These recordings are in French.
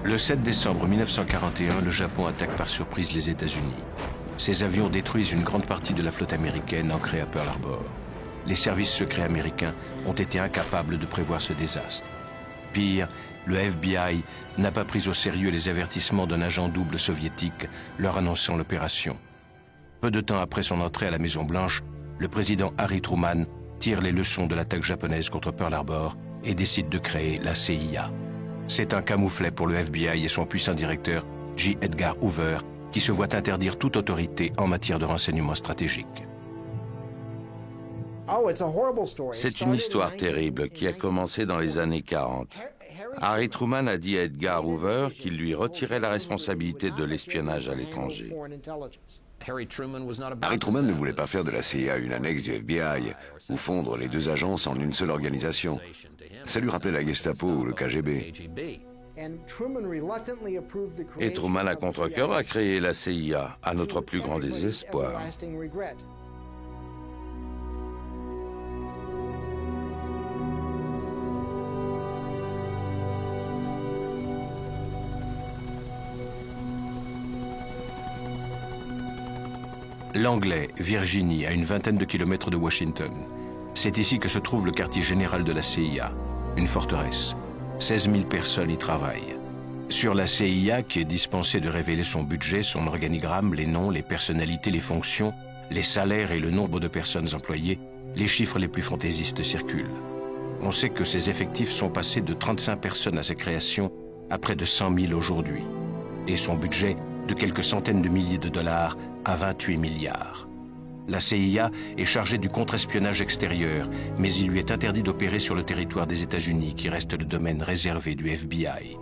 Le 7 décembre 1941, le Japon attaque par surprise les États-Unis. Ces avions détruisent une grande partie de la flotte américaine ancrée à Pearl Harbor. Les services secrets américains ont été incapables de prévoir ce désastre. Pire, le FBI n'a pas pris au sérieux les avertissements d'un agent double soviétique leur annonçant l'opération. Peu de temps après son entrée à la Maison-Blanche, le président Harry Truman tire les leçons de l'attaque japonaise contre Pearl Harbor et décide de créer la CIA. C'est un camouflet pour le FBI et son puissant directeur, J. Edgar Hoover, qui se voit interdire toute autorité en matière de renseignement stratégique. C'est une histoire terrible qui a commencé dans les années 40. Harry Truman a dit à Edgar Hoover qu'il lui retirait la responsabilité de l'espionnage à l'étranger. Harry Truman ne voulait pas faire de la CIA une annexe du FBI ou fondre les deux agences en une seule organisation. Ça lui rappelait la Gestapo ou le KGB. Et Truman, à contre-cœur, a créé la CIA, à notre plus grand désespoir. Langley, Virginie, à une vingtaine de kilomètres de Washington. C'est ici que se trouve le quartier général de la CIA, une forteresse. 16 000 personnes y travaillent. Sur la CIA, qui est dispensée de révéler son budget, son organigramme, les noms, les personnalités, les fonctions, les salaires et le nombre de personnes employées, les chiffres les plus fantaisistes circulent. On sait que ses effectifs sont passés de 35 personnes à sa création à près de 100 000 aujourd'hui. Et son budget, de quelques centaines de milliers de dollars à 28 milliards. La CIA est chargée du contre-espionnage extérieur, mais il lui est interdit d'opérer sur le territoire des États-Unis, qui reste le domaine réservé du FBI.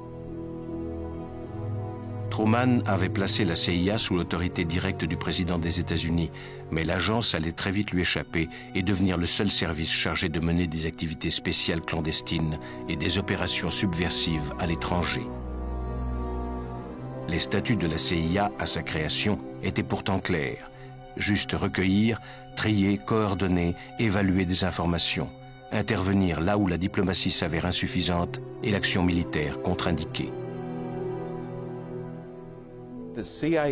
Truman avait placé la CIA sous l'autorité directe du président des États-Unis, mais l'agence allait très vite lui échapper et devenir le seul service chargé de mener des activités spéciales clandestines et des opérations subversives à l'étranger. Les statuts de la CIA à sa création étaient pourtant clairs. Juste recueillir, trier, coordonner, évaluer des informations, intervenir là où la diplomatie s'avère insuffisante et l'action militaire contre-indiquée. La CIA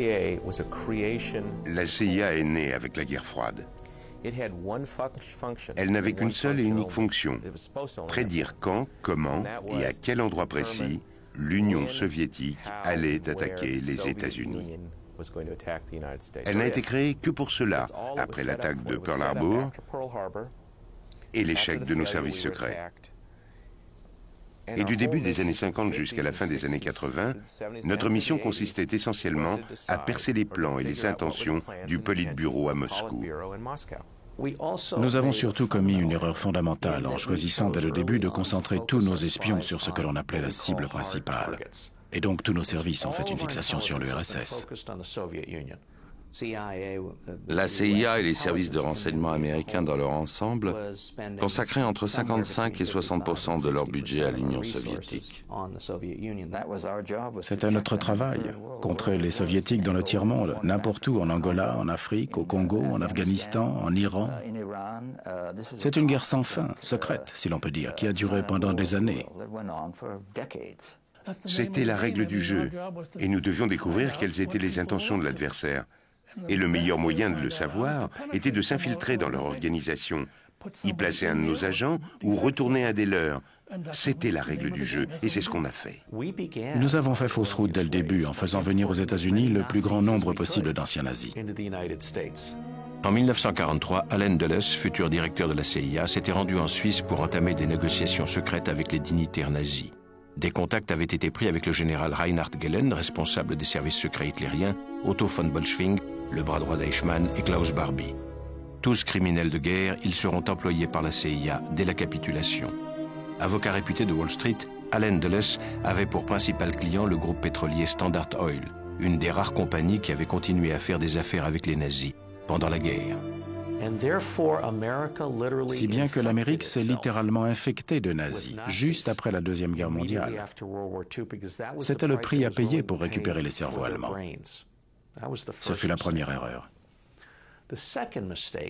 est née avec la guerre froide. Elle n'avait qu'une seule et unique fonction, prédire quand, comment et à quel endroit précis l'Union soviétique allait attaquer les États-Unis. Elle n'a été créée que pour cela, après l'attaque de Pearl Harbor et l'échec de nos services secrets. Et du début des années 50 jusqu'à la fin des années 80, notre mission consistait essentiellement à percer les plans et les intentions du Politburo à Moscou. Nous avons surtout commis une erreur fondamentale en choisissant dès le début de concentrer tous nos espions sur ce que l'on appelait la cible principale. Et donc tous nos services ont fait une fixation sur l'URSS. La CIA et les services de renseignement américains dans leur ensemble consacraient entre 55 et 60% de leur budget à l'Union soviétique. C'était notre travail, contrer les soviétiques dans le tiers-monde, n'importe où, en Angola, en Afrique, au Congo, en Afghanistan, en Iran. C'est une guerre sans fin, secrète, si l'on peut dire, qui a duré pendant des années. C'était la règle du jeu, et nous devions découvrir quelles étaient les intentions de l'adversaire. Et le meilleur moyen de le savoir était de s'infiltrer dans leur organisation, y placer un de nos agents ou retourner un des leurs. C'était la règle du jeu, et c'est ce qu'on a fait. Nous avons fait fausse route dès le début en faisant venir aux États-Unis le plus grand nombre possible d'anciens nazis. En 1943, Allen Dulles, futur directeur de la CIA, s'était rendu en Suisse pour entamer des négociations secrètes avec les dignitaires nazis. Des contacts avaient été pris avec le général Reinhard Gehlen, responsable des services secrets hitlériens, Otto von Bolschwing, le bras droit d'Eichmann, et Klaus Barbie. Tous criminels de guerre, ils seront employés par la CIA dès la capitulation. Avocat réputé de Wall Street, Allen Dulles avait pour principal client le groupe pétrolier Standard Oil, une des rares compagnies qui avait continué à faire des affaires avec les nazis pendant la guerre. Si bien que l'Amérique s'est littéralement infectée de nazis, juste après la Deuxième Guerre mondiale. C'était le prix à payer pour récupérer les cerveaux allemands. Ce fut la première erreur.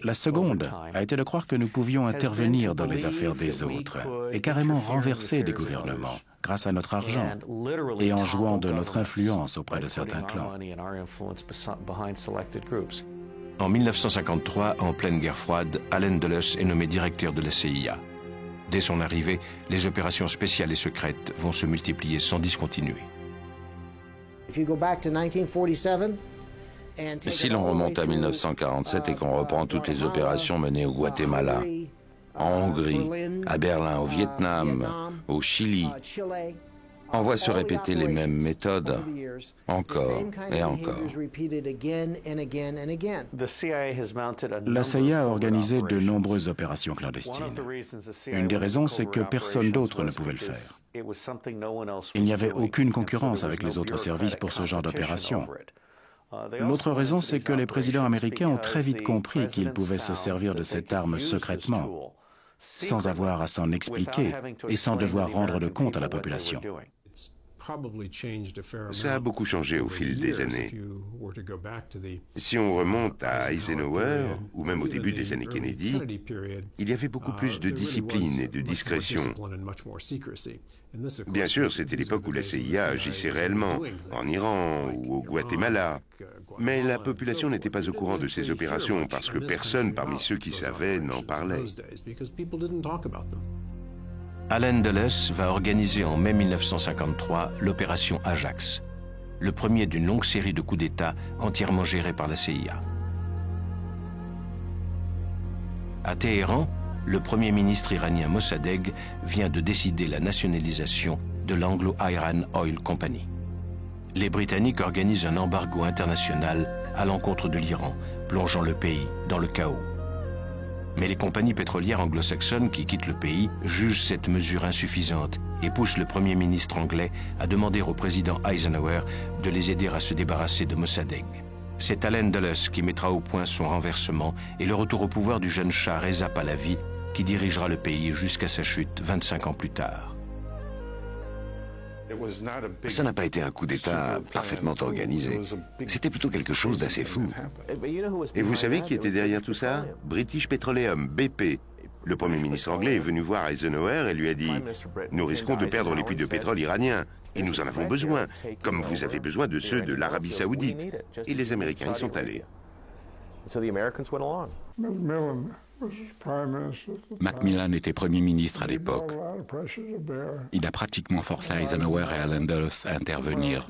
La seconde a été de croire que nous pouvions intervenir dans les affaires des autres et carrément renverser des gouvernements grâce à notre argent et en jouant de notre influence auprès de certains clans. En 1953, en pleine guerre froide, Allen Dulles est nommé directeur de la CIA. Dès son arrivée, les opérations spéciales et secrètes vont se multiplier sans discontinuer. Si l'on remonte à 1947 et qu'on reprend toutes les opérations menées au Guatemala, en Hongrie, à Berlin, au Vietnam, au Chili, on voit se répéter les mêmes méthodes, encore et encore. La CIA a organisé de nombreuses opérations clandestines. Une des raisons, c'est que personne d'autre ne pouvait le faire. Il n'y avait aucune concurrence avec les autres services pour ce genre d'opération. L'autre raison, c'est que les présidents américains ont très vite compris qu'ils pouvaient se servir de cette arme secrètement, sans avoir à s'en expliquer et sans devoir rendre de compte à la population. Ça a beaucoup changé au fil des années. Si on remonte à Eisenhower, ou même au début des années Kennedy, il y avait beaucoup plus de discipline et de discrétion. Bien sûr, c'était l'époque où la CIA agissait réellement, en Iran ou au Guatemala. Mais la population n'était pas au courant de ces opérations parce que personne parmi ceux qui savaient n'en parlait. Allen Dulles va organiser en mai 1953 l'opération Ajax, le premier d'une longue série de coups d'État entièrement gérés par la CIA. À Téhéran, le premier ministre iranien Mossadegh vient de décider la nationalisation de l'Anglo-Iran Oil Company. Les Britanniques organisent un embargo international à l'encontre de l'Iran, plongeant le pays dans le chaos. Mais les compagnies pétrolières anglo-saxonnes qui quittent le pays jugent cette mesure insuffisante et poussent le Premier ministre anglais à demander au président Eisenhower de les aider à se débarrasser de Mossadegh. C'est Allen Dulles qui mettra au point son renversement et le retour au pouvoir du jeune Shah Reza Pahlavi qui dirigera le pays jusqu'à sa chute 25 ans plus tard. Ça n'a pas été un coup d'État parfaitement organisé. C'était plutôt quelque chose d'assez fou. Et vous savez qui était derrière tout ça? British Petroleum, BP. Le Premier ministre anglais est venu voir Eisenhower et lui a dit « Nous risquons de perdre les puits de pétrole iraniens, et nous en avons besoin, comme vous avez besoin de ceux de l'Arabie Saoudite. » Et les Américains y sont allés. Macmillan était Premier ministre à l'époque. Il a pratiquement forcé Eisenhower et Allen Dulles à intervenir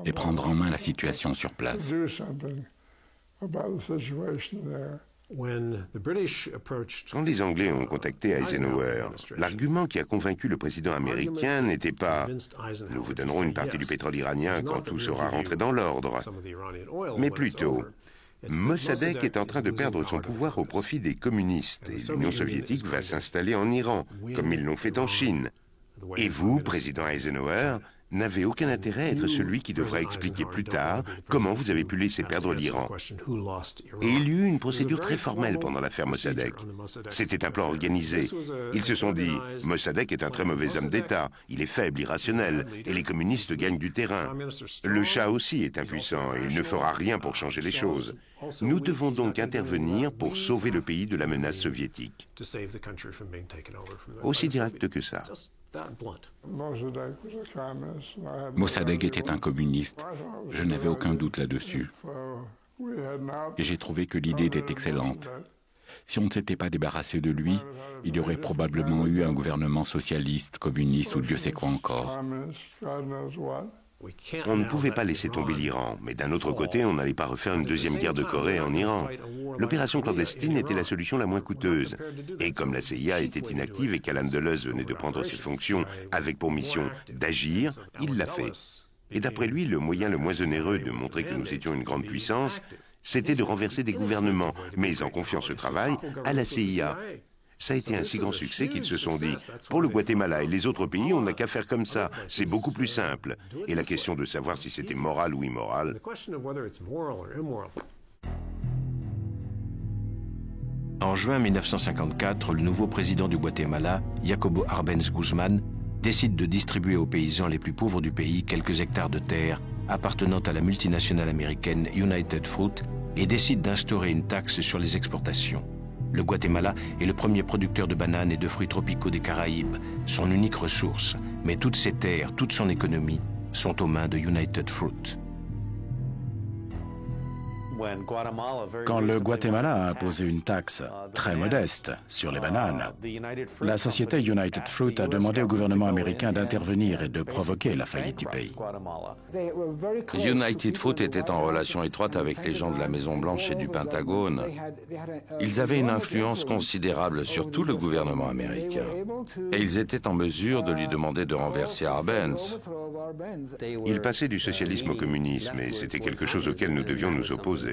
et prendre en main la situation sur place. Quand les Anglais ont contacté Eisenhower, l'argument qui a convaincu le président américain n'était pas « Nous vous donnerons une partie du pétrole iranien quand tout sera rentré dans l'ordre », mais plutôt Mossadegh est en train de perdre son pouvoir au profit des communistes et l'Union soviétique va s'installer en Iran, comme ils l'ont fait en Chine. Et vous, président Eisenhower, n'avez aucun intérêt à être celui qui devra expliquer plus tard comment vous avez pu laisser perdre l'Iran. Et il y eut une procédure très formelle pendant l'affaire Mossadegh. C'était un plan organisé. Ils se sont dit, Mossadegh est un très mauvais homme d'État, il est faible, irrationnel, et les communistes gagnent du terrain. Le Shah aussi est impuissant et il ne fera rien pour changer les choses. Nous devons donc intervenir pour sauver le pays de la menace soviétique. Aussi direct que ça. Mossadegh était un communiste, je n'avais aucun doute là-dessus. Et j'ai trouvé que l'idée était excellente. Si on ne s'était pas débarrassé de lui, il y aurait probablement eu un gouvernement socialiste, communiste ou Dieu sait quoi encore. On ne pouvait pas laisser tomber l'Iran, mais d'un autre côté, on n'allait pas refaire une deuxième guerre de Corée en Iran. L'opération clandestine était la solution la moins coûteuse. Et comme la CIA était inactive et qu'Allen Dulles venait de prendre ses fonctions avec pour mission d'agir, il l'a fait. Et d'après lui, le moyen le moins onéreux de montrer que nous étions une grande puissance, c'était de renverser des gouvernements, mais en confiant ce travail à la CIA. Ça a été un si grand succès qu'ils se sont dit « Pour le Guatemala et les autres pays, on n'a qu'à faire comme ça, c'est beaucoup plus simple. » Et la question de savoir si c'était moral ou immoral... En juin 1954, le nouveau président du Guatemala, Jacobo Arbenz Guzman, décide de distribuer aux paysans les plus pauvres du pays quelques hectares de terre appartenant à la multinationale américaine United Fruit et décide d'instaurer une taxe sur les exportations. Le Guatemala est le premier producteur de bananes et de fruits tropicaux des Caraïbes, son unique ressource, mais toutes ses terres, toute son économie sont aux mains de United Fruit. Quand le Guatemala a imposé une taxe très modeste sur les bananes, la société United Fruit a demandé au gouvernement américain d'intervenir et de provoquer la faillite du pays. United Fruit était en relation étroite avec les gens de la Maison-Blanche et du Pentagone. Ils avaient une influence considérable sur tout le gouvernement américain. Et ils étaient en mesure de lui demander de renverser Arbenz. Il passait du socialisme au communisme et c'était quelque chose auquel nous devions nous opposer.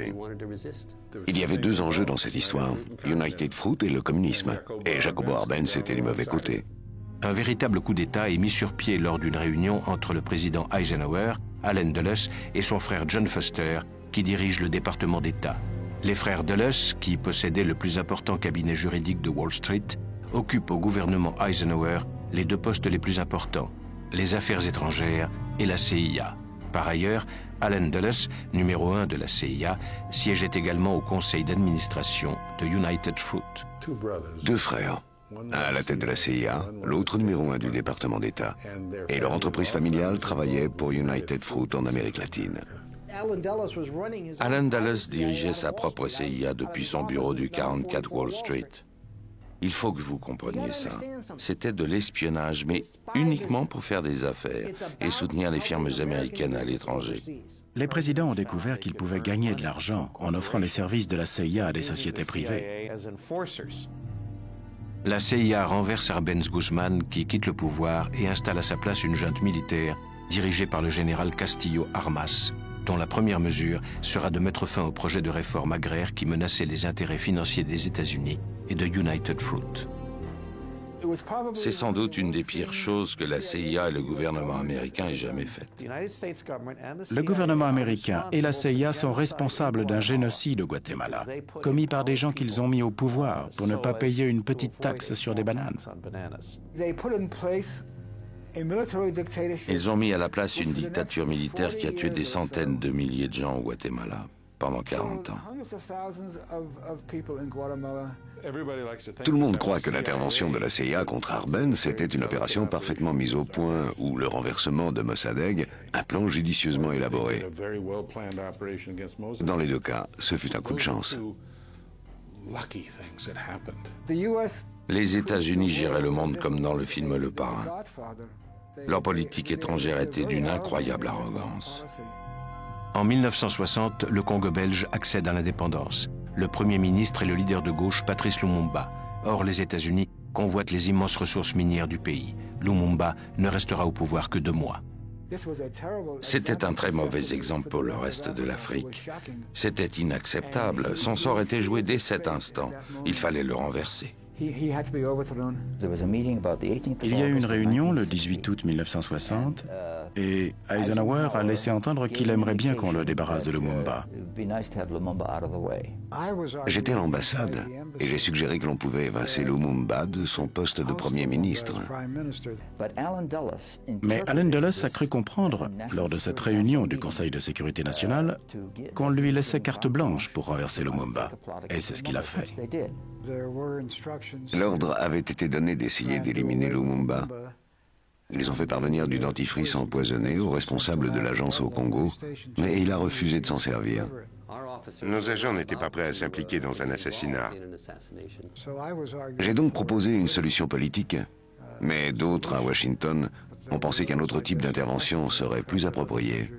Il y avait deux enjeux dans cette histoire, United Fruit et le communisme. Et Jacobo Arbenz était du mauvais côté. Un véritable coup d'État est mis sur pied lors d'une réunion entre le président Eisenhower, Allen Dulles et son frère John Foster, qui dirige le département d'État. Les frères Dulles, qui possédaient le plus important cabinet juridique de Wall Street, occupent au gouvernement Eisenhower les deux postes les plus importants, les affaires étrangères et la CIA. Par ailleurs, Allen Dulles, numéro 1 de la CIA, siégeait également au conseil d'administration de United Fruit. Deux frères, un à la tête de la CIA, l'autre numéro 1 du département d'État. Et leur entreprise familiale travaillait pour United Fruit en Amérique latine. Allen Dulles dirigeait sa propre CIA depuis son bureau du 44 Wall Street. Il faut que vous compreniez ça. C'était de l'espionnage, mais uniquement pour faire des affaires et soutenir les firmes américaines à l'étranger. Les présidents ont découvert qu'ils pouvaient gagner de l'argent en offrant les services de la CIA à des sociétés privées. La CIA renverse Arbenz Guzman, qui quitte le pouvoir et installe à sa place une junte militaire dirigée par le général Castillo Armas, dont la première mesure sera de mettre fin au projet de réforme agraire qui menaçait les intérêts financiers des États-Unis et de United Fruit. C'est sans doute une des pires choses que la CIA et le gouvernement américain aient jamais faites. Le gouvernement américain et la CIA sont responsables d'un génocide au Guatemala, commis par des gens qu'ils ont mis au pouvoir pour ne pas payer une petite taxe sur des bananes. Ils ont mis à la place une dictature militaire qui a tué des centaines de milliers de gens au Guatemala pendant 40 ans. Tout le monde croit que l'intervention de la CIA contre Arbenz était une opération parfaitement mise au point, ou le renversement de Mossadegh, un plan judicieusement élaboré. Dans les deux cas, ce fut un coup de chance. Les États-Unis géraient le monde comme dans le film Le Parrain. Leur politique étrangère était d'une incroyable arrogance. En 1960, le Congo belge accède à l'indépendance. Le Premier ministre est le leader de gauche Patrice Lumumba. Or, les États-Unis convoitent les immenses ressources minières du pays. Lumumba ne restera au pouvoir que 2 mois. C'était un très mauvais exemple pour le reste de l'Afrique. C'était inacceptable. Son sort était joué dès cet instant. Il fallait le renverser. Il y a eu une réunion le 18 août 1960 et Eisenhower a laissé entendre qu'il aimerait bien qu'on le débarrasse de Lumumba. J'étais à l'ambassade et j'ai suggéré que l'on pouvait évincer Lumumba de son poste de Premier ministre. Mais Allen Dulles a cru comprendre, lors de cette réunion du Conseil de sécurité nationale, qu'on lui laissait carte blanche pour renverser Lumumba. Et c'est ce qu'il a fait. L'ordre avait été donné d'essayer d'éliminer Lumumba. Ils ont fait parvenir du dentifrice empoisonné au responsable de l'agence au Congo, mais il a refusé de s'en servir. Nos agents n'étaient pas prêts à s'impliquer dans un assassinat. J'ai donc proposé une solution politique, mais d'autres à Washington ont pensé qu'un autre type d'intervention serait plus approprié.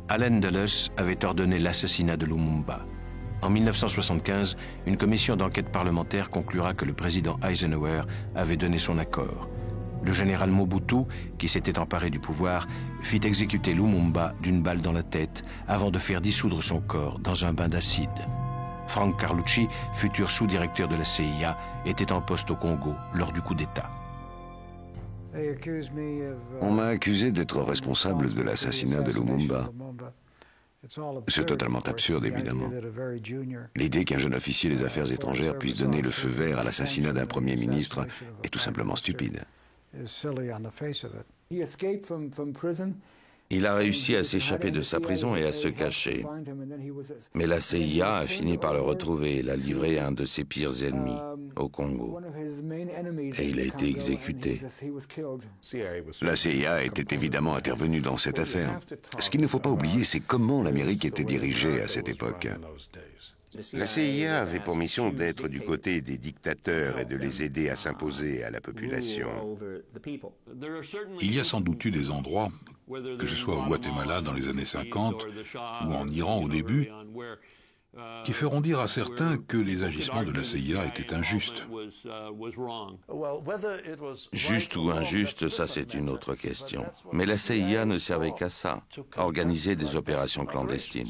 Allen Dulles avait ordonné l'assassinat de Lumumba. En 1975, une commission d'enquête parlementaire conclura que le président Eisenhower avait donné son accord. Le général Mobutu, qui s'était emparé du pouvoir, fit exécuter Lumumba d'une balle dans la tête avant de faire dissoudre son corps dans un bain d'acide. Frank Carlucci, futur sous-directeur de la CIA, était en poste au Congo lors du coup d'État. On m'a accusé d'être responsable de l'assassinat de Lumumba. C'est totalement absurde, évidemment. L'idée qu'un jeune officier des affaires étrangères puisse donner le feu vert à l'assassinat d'un Premier ministre est tout simplement stupide. Il a réussi à s'échapper de sa prison et à se cacher. Mais la CIA a fini par le retrouver et l'a livré à un de ses pires ennemis, au Congo. Et il a été exécuté. La CIA était évidemment intervenue dans cette affaire. Ce qu'il ne faut pas oublier, c'est comment l'Amérique était dirigée à cette époque. La CIA avait pour mission d'être du côté des dictateurs et de les aider à s'imposer à la population. Il y a sans doute eu des endroits, que ce soit au Guatemala dans les années 50 ou en Iran au début, qui feront dire à certains que les agissements de la CIA étaient injustes. Juste ou injuste, ça c'est une autre question. Mais la CIA ne servait qu'à ça, organiser des opérations clandestines.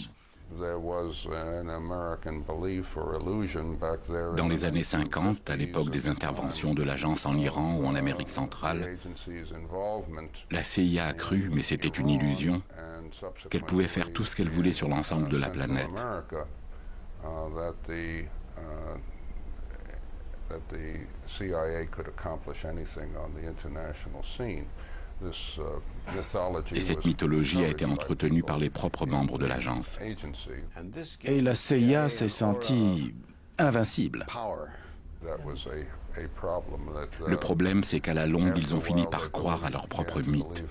Dans les années 50, à l'époque des interventions de l'agence en Iran ou en Amérique centrale, la CIA a cru, mais c'était une illusion, qu'elle pouvait faire tout ce qu'elle voulait sur l'ensemble de la planète. Et cette mythologie a été entretenue par les propres membres de l'agence. Et la CIA s'est sentie invincible. Le problème, c'est qu'à la longue, ils ont fini par croire à leur propre mythe.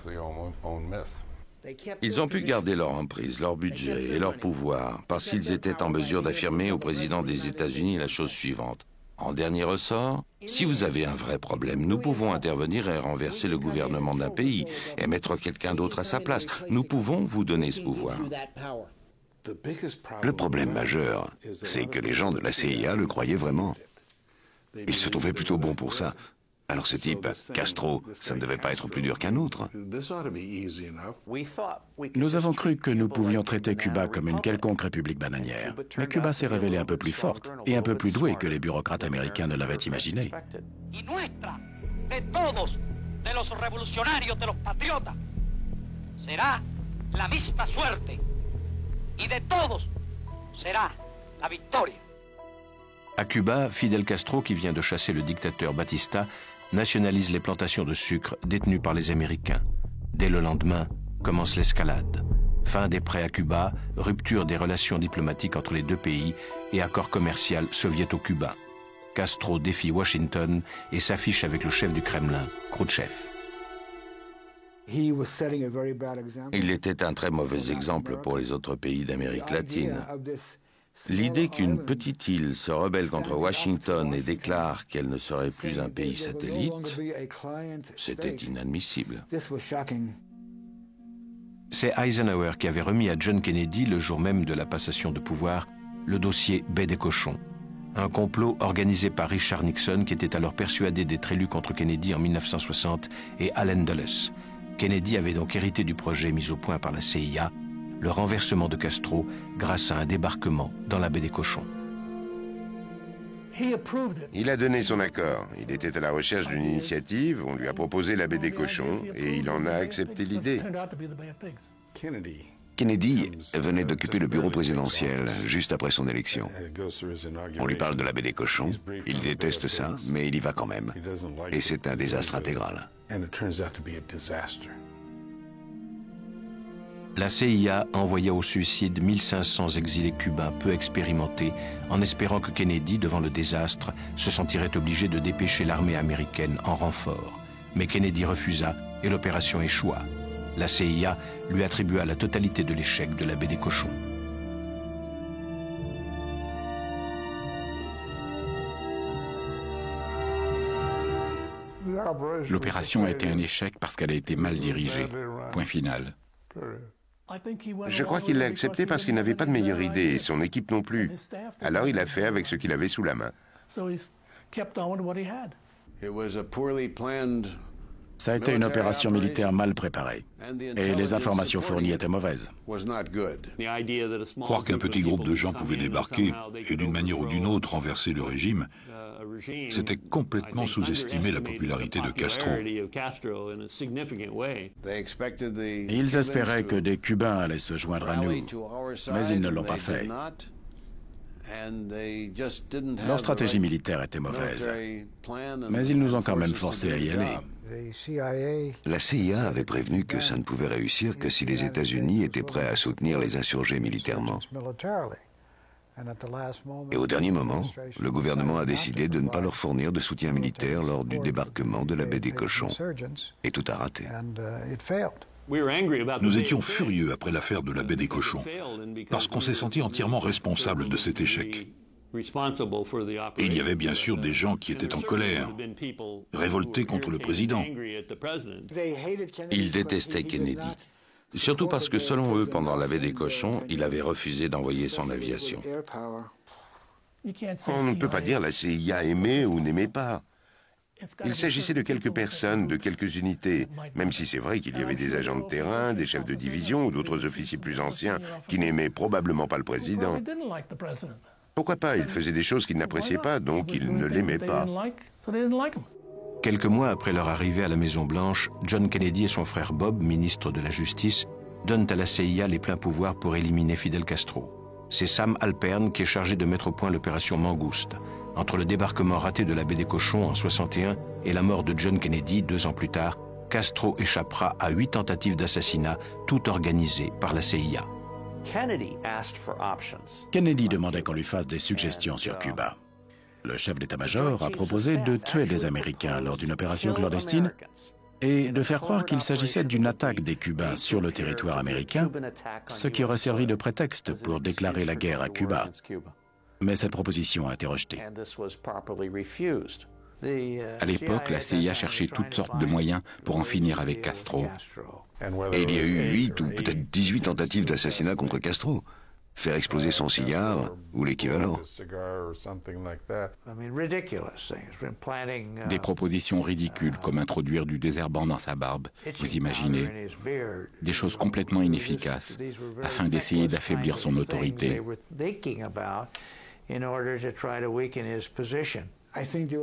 Ils ont pu garder leur emprise, leur budget et leur pouvoir parce qu'ils étaient en mesure d'affirmer au président des États-Unis la chose suivante. En dernier ressort, si vous avez un vrai problème, nous pouvons intervenir et renverser le gouvernement d'un pays et mettre quelqu'un d'autre à sa place. Nous pouvons vous donner ce pouvoir. Le problème majeur, c'est que les gens de la CIA le croyaient vraiment. Ils se trouvaient plutôt bons pour ça. Alors ce type, Castro, ça ne devait pas être plus dur qu'un autre. Nous avons cru que nous pouvions traiter Cuba comme une quelconque république bananière. Mais Cuba s'est révélée un peu plus forte et un peu plus douée que les bureaucrates américains ne l'avaient imaginé. À Cuba, Fidel Castro, qui vient de chasser le dictateur Batista, nationalise les plantations de sucre détenues par les Américains. Dès le lendemain, commence l'escalade. Fin des prêts à Cuba, rupture des relations diplomatiques entre les deux pays et accord commercial soviéto-cubain. Castro défie Washington et s'affiche avec le chef du Kremlin, Khrouchtchev. Il était un très mauvais exemple pour les autres pays d'Amérique latine. L'idée qu'une petite île se rebelle contre Washington et déclare qu'elle ne serait plus un pays satellite, c'était inadmissible. C'est Eisenhower qui avait remis à John Kennedy, le jour même de la passation de pouvoir, le dossier Baie des Cochons. Un complot organisé par Richard Nixon, qui était alors persuadé d'être élu contre Kennedy en 1960, et Allen Dulles. Kennedy avait donc hérité du projet mis au point par la CIA, le renversement de Castro grâce à un débarquement dans la baie des Cochons. Il a donné son accord. Il était à la recherche d'une initiative, on lui a proposé la baie des Cochons et il en a accepté l'idée. Kennedy venait d'occuper le bureau présidentiel juste après son élection. On lui parle de la baie des Cochons, il déteste ça, mais il y va quand même. Et c'est un désastre intégral. La CIA envoya au suicide 1500 exilés cubains peu expérimentés, en espérant que Kennedy, devant le désastre, se sentirait obligé de dépêcher l'armée américaine en renfort. Mais Kennedy refusa et l'opération échoua. La CIA lui attribua la totalité de l'échec de la baie des Cochons. L'opération a été un échec parce qu'elle a été mal dirigée. Point final. Je crois qu'il l'a accepté parce qu'il n'avait pas de meilleure idée, et son équipe non plus. Alors il a fait avec ce qu'il avait sous la main. Ça a été une opération militaire mal préparée. Et les informations fournies étaient mauvaises. Croire qu'un petit groupe de gens pouvait débarquer et d'une manière ou d'une autre renverser le régime, c'était complètement sous-estimer la popularité de Castro. Ils espéraient que des Cubains allaient se joindre à nous, mais ils ne l'ont pas fait. Leur stratégie militaire était mauvaise, mais ils nous ont quand même forcés à y aller. La CIA avait prévenu que ça ne pouvait réussir que si les États-Unis étaient prêts à soutenir les insurgés militairement. Et au dernier moment, le gouvernement a décidé de ne pas leur fournir de soutien militaire lors du débarquement de la baie des Cochons. Et tout a raté. Nous étions furieux après l'affaire de la baie des Cochons, parce qu'on s'est senti entièrement responsable de cet échec. Et il y avait bien sûr des gens qui étaient en colère, révoltés contre le président. Ils détestaient Kennedy, surtout parce que, selon eux, pendant la baie des Cochons, il avait refusé d'envoyer son aviation. On ne peut pas dire la CIA aimait ou n'aimait pas. Il s'agissait de quelques personnes, de quelques unités, même si c'est vrai qu'il y avait des agents de terrain, des chefs de division ou d'autres officiers plus anciens qui n'aimaient probablement pas le président. Pourquoi pas? Il faisait des choses qu'ils n'appréciaient pas, donc ils ne l'aimaient pas. Quelques mois après leur arrivée à la Maison-Blanche, John Kennedy et son frère Bob, ministre de la Justice, donnent à la CIA les pleins pouvoirs pour éliminer Fidel Castro. C'est Sam Alpern qui est chargé de mettre au point l'opération Mangouste. Entre le débarquement raté de la baie des Cochons en 61 et la mort de John Kennedy 2 ans plus tard, Castro échappera à 8 tentatives d'assassinat, toutes organisées par la CIA. Kennedy demandait qu'on lui fasse des suggestions sur Cuba. Le chef d'état-major a proposé de tuer des Américains lors d'une opération clandestine et de faire croire qu'il s'agissait d'une attaque des Cubains sur le territoire américain, ce qui aurait servi de prétexte pour déclarer la guerre à Cuba. Mais cette proposition a été rejetée. À l'époque, la CIA cherchait toutes sortes de moyens pour en finir avec Castro. Et il y a eu 8 ou peut-être 18 tentatives d'assassinat contre Castro. Faire exploser son cigare ou l'équivalent. Des propositions ridicules comme introduire du désherbant dans sa barbe, vous imaginez. Des choses complètement inefficaces afin d'essayer d'affaiblir son autorité.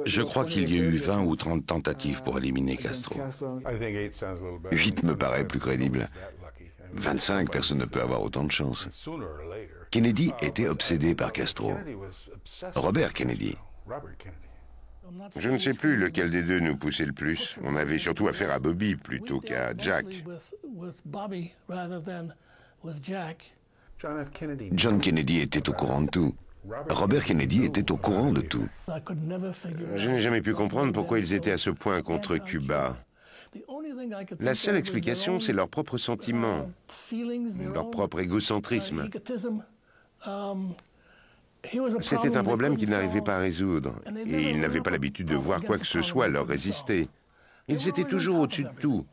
Je crois qu'il y a eu 20 ou 30 tentatives pour éliminer Castro. 8 me paraît plus crédible. 25, personne ne peut avoir autant de chance. Kennedy était obsédé par Castro. Robert Kennedy. Je ne sais plus lequel des deux nous poussait le plus. On avait surtout affaire à Bobby plutôt qu'à Jack. John Kennedy était au courant de tout. Robert Kennedy était au courant de tout. Je n'ai jamais pu comprendre pourquoi ils étaient à ce point contre Cuba. La seule explication, c'est leur propre sentiment, leur propre égocentrisme. C'était un problème qu'ils n'arrivaient pas à résoudre, et ils n'avaient pas l'habitude de voir quoi que ce soit leur résister. Ils étaient toujours au-dessus de tout,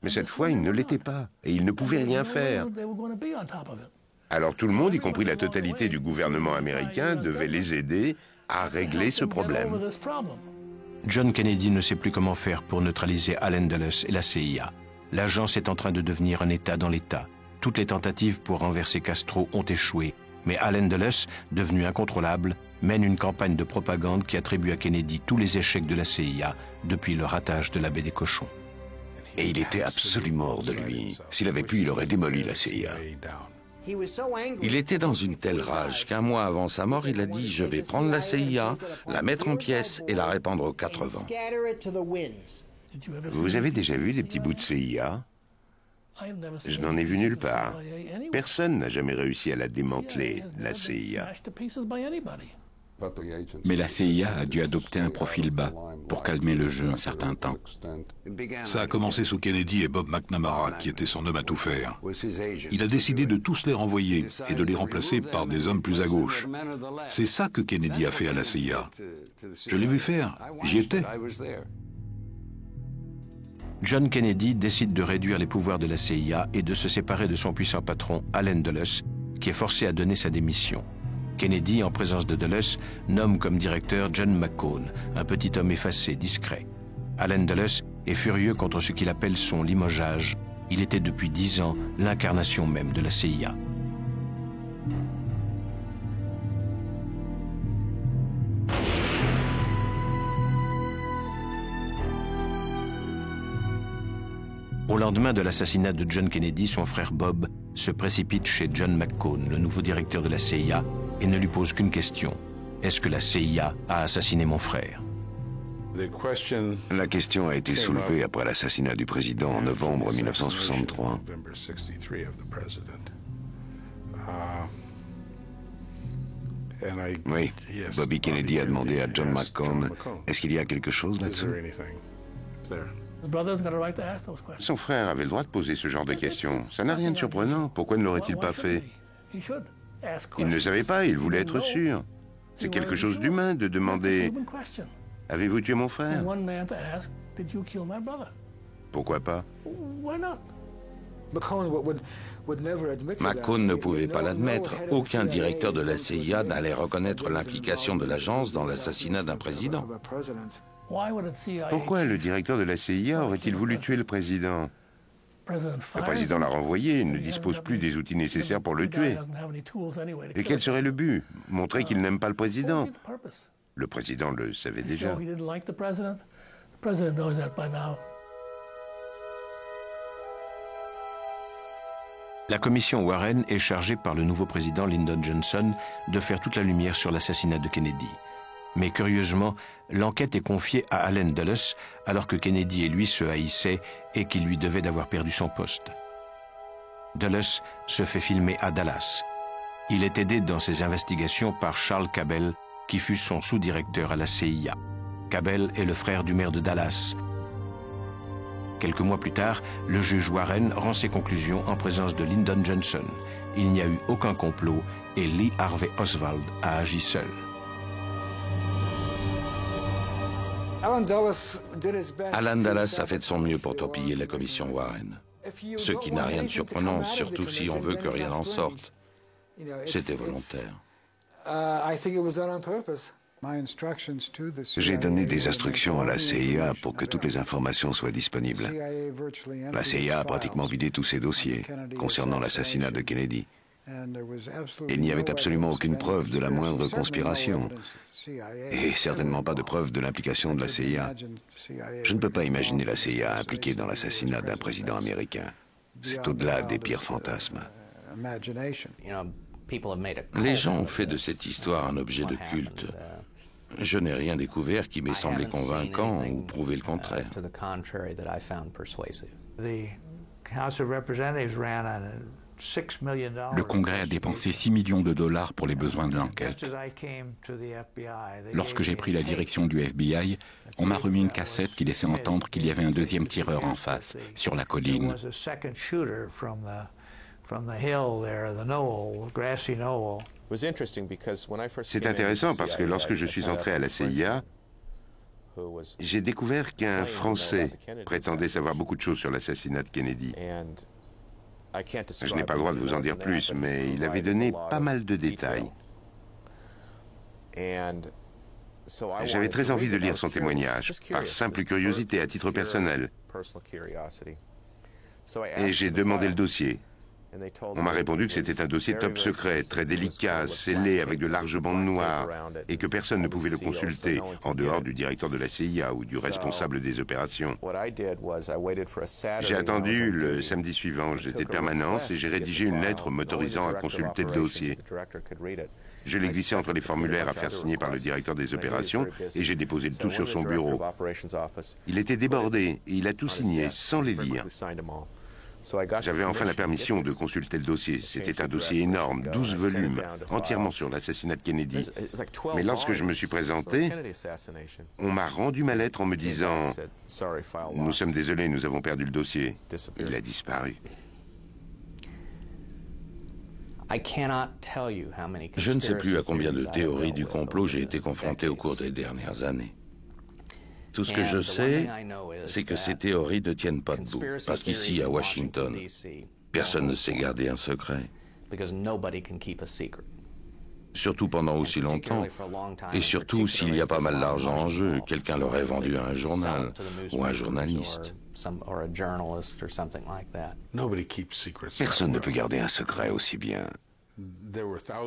mais cette fois, ils ne l'étaient pas, et ils ne pouvaient rien faire. Alors tout le monde, y compris la totalité du gouvernement américain, devait les aider à régler ce problème. John Kennedy ne sait plus comment faire pour neutraliser Allen Dulles et la CIA. L'agence est en train de devenir un État dans l'État. Toutes les tentatives pour renverser Castro ont échoué, mais Allen Dulles, devenu incontrôlable, mène une campagne de propagande qui attribue à Kennedy tous les échecs de la CIA depuis le ratage de la baie des Cochons. Et il était absolument hors de lui. S'il avait pu, il aurait démoli la CIA. Il était dans une telle rage qu'un mois avant sa mort, il a dit « Je vais prendre la CIA, la mettre en pièces et la répandre aux 4 vents ». Vous avez déjà vu des petits bouts de CIA? Je n'en ai vu nulle part. Personne n'a jamais réussi à la démanteler, la CIA. Mais la CIA a dû adopter un profil bas pour calmer le jeu un certain temps. Ça a commencé sous Kennedy et Bob McNamara, qui était son homme à tout faire. Il a décidé de tous les renvoyer et de les remplacer par des hommes plus à gauche. C'est ça que Kennedy a fait à la CIA. Je l'ai vu faire, j'y étais. John Kennedy décide de réduire les pouvoirs de la CIA et de se séparer de son puissant patron, Allen Dulles, qui est forcé à donner sa démission. Kennedy, en présence de Dulles, nomme comme directeur John McCone, un petit homme effacé, discret. Allen Dulles est furieux contre ce qu'il appelle son limogeage. Il était depuis 10 ans l'incarnation même de la CIA. Au lendemain de l'assassinat de John Kennedy, son frère Bob se précipite chez John McCone, le nouveau directeur de la CIA, et ne lui pose qu'une question. Est-ce que la CIA a assassiné mon frère? La question a été soulevée après l'assassinat du président en novembre 1963. Oui, Bobby Kennedy a demandé à John McCone, est-ce qu'il y a quelque chose là-dessus? Son frère avait le droit de poser ce genre de questions. Ça n'a rien de surprenant. Pourquoi ne l'aurait-il pas fait? Il ne savait pas, il voulait être sûr. C'est quelque chose d'humain de demander « Avez-vous tué mon frère ?» Pourquoi pas? McCone ne pouvait pas l'admettre. Aucun directeur de la CIA n'allait reconnaître l'implication de l'agence dans l'assassinat d'un président. Pourquoi le directeur de la CIA aurait-il voulu tuer le président? Le président l'a renvoyé, il ne dispose plus des outils nécessaires pour le tuer. Et quel serait le but? Montrer qu'il n'aime pas le président. Le président le savait déjà. La commission Warren est chargée par le nouveau président Lyndon Johnson de faire toute la lumière sur l'assassinat de Kennedy. Mais curieusement, l'enquête est confiée à Allen Dulles alors que Kennedy et lui se haïssaient et qu'il lui devait d'avoir perdu son poste. Dulles se fait filmer à Dallas. Il est aidé dans ses investigations par Charles Cabell, qui fut son sous-directeur à la CIA. Cabell est le frère du maire de Dallas. Quelques mois plus tard, le juge Warren rend ses conclusions en présence de Lyndon Johnson. Il n'y a eu aucun complot et Lee Harvey Oswald a agi seul. Alan Dulles a fait de son mieux pour torpiller la commission Warren. Ce qui n'a rien de surprenant, surtout si on veut que rien n'en sorte. C'était volontaire. J'ai donné des instructions à la CIA pour que toutes les informations soient disponibles. La CIA a pratiquement vidé tous ses dossiers concernant l'assassinat de Kennedy. Il n'y avait absolument aucune preuve de la moindre conspiration, et certainement pas de preuve de l'implication de la CIA. Je ne peux pas imaginer la CIA impliquée dans l'assassinat d'un président américain. C'est au-delà des pires fantasmes. Les gens ont fait de cette histoire un objet de culte. Je n'ai rien découvert qui m'ait semblé convaincant ou prouvé le contraire. Le Congrès a dépensé 6 millions de dollars pour les besoins de l'enquête. Lorsque j'ai pris la direction du FBI, on m'a remis une cassette qui laissait entendre qu'il y avait un deuxième tireur en face, sur la colline. C'est intéressant parce que lorsque je suis entré à la CIA, j'ai découvert qu'un Français prétendait savoir beaucoup de choses sur l'assassinat de Kennedy. Je n'ai pas le droit de vous en dire plus, mais il avait donné pas mal de détails. J'avais très envie de lire son témoignage, par simple curiosité, à titre personnel. Et j'ai demandé le dossier. On m'a répondu que c'était un dossier top secret, très délicat, scellé avec de larges bandes noires, et que personne ne pouvait le consulter, en dehors du directeur de la CIA ou du responsable des opérations. J'ai attendu le samedi suivant, j'étais de permanence, et j'ai rédigé une lettre m'autorisant à consulter le dossier. Je l'ai glissé entre les formulaires à faire signer par le directeur des opérations, et j'ai déposé le tout sur son bureau. Il était débordé, et il a tout signé, sans les lire. J'avais enfin la permission de consulter le dossier. C'était un dossier énorme, 12 volumes, entièrement sur l'assassinat de Kennedy. Mais lorsque je me suis présenté, on m'a rendu ma lettre en me disant « Nous sommes désolés, nous avons perdu le dossier. » Il a disparu. Je ne sais plus à combien de théories du complot j'ai été confronté au cours des dernières années. Tout ce que je sais, c'est que ces théories ne tiennent pas debout, parce qu'ici, à Washington, personne ne sait garder un secret. Surtout pendant aussi longtemps, et surtout s'il y a pas mal d'argent en jeu, quelqu'un l'aurait vendu à un journal ou à un journaliste. Personne ne peut garder un secret aussi bien.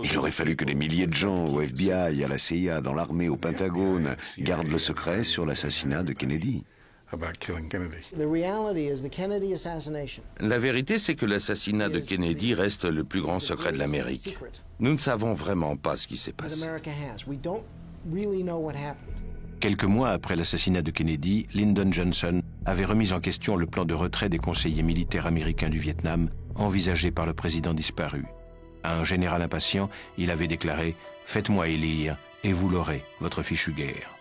Il aurait fallu que des milliers de gens au FBI, à la CIA, dans l'armée, au Pentagone, gardent le secret sur l'assassinat de Kennedy. La vérité, c'est que l'assassinat de Kennedy reste le plus grand secret de l'Amérique. Nous ne savons vraiment pas ce qui s'est passé. Quelques mois après l'assassinat de Kennedy, Lyndon Johnson avait remis en question le plan de retrait des conseillers militaires américains du Vietnam envisagé par le président disparu. À un général impatient, il avait déclaré « Faites-moi élire et vous l'aurez, votre fichue guerre ».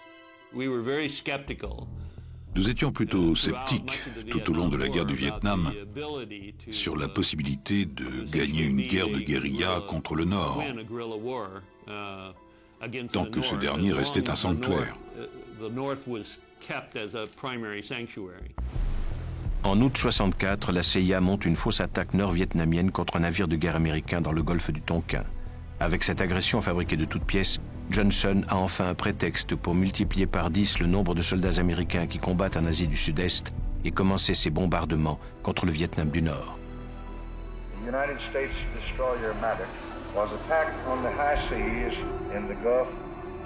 Nous étions plutôt sceptiques tout au long de la guerre du Vietnam sur la possibilité de gagner une guerre de guérilla contre le Nord, tant que ce dernier restait un sanctuaire. En août 64, la CIA monte une fausse attaque nord-vietnamienne contre un navire de guerre américain dans le golfe du Tonkin. Avec cette agression fabriquée de toutes pièces, Johnson a enfin un prétexte pour multiplier par 10 le nombre de soldats américains qui combattent en Asie du Sud-Est et commencer ses bombardements contre le Vietnam du Nord. The United States destroyer Maddox was attacked on the high seas in the Gulf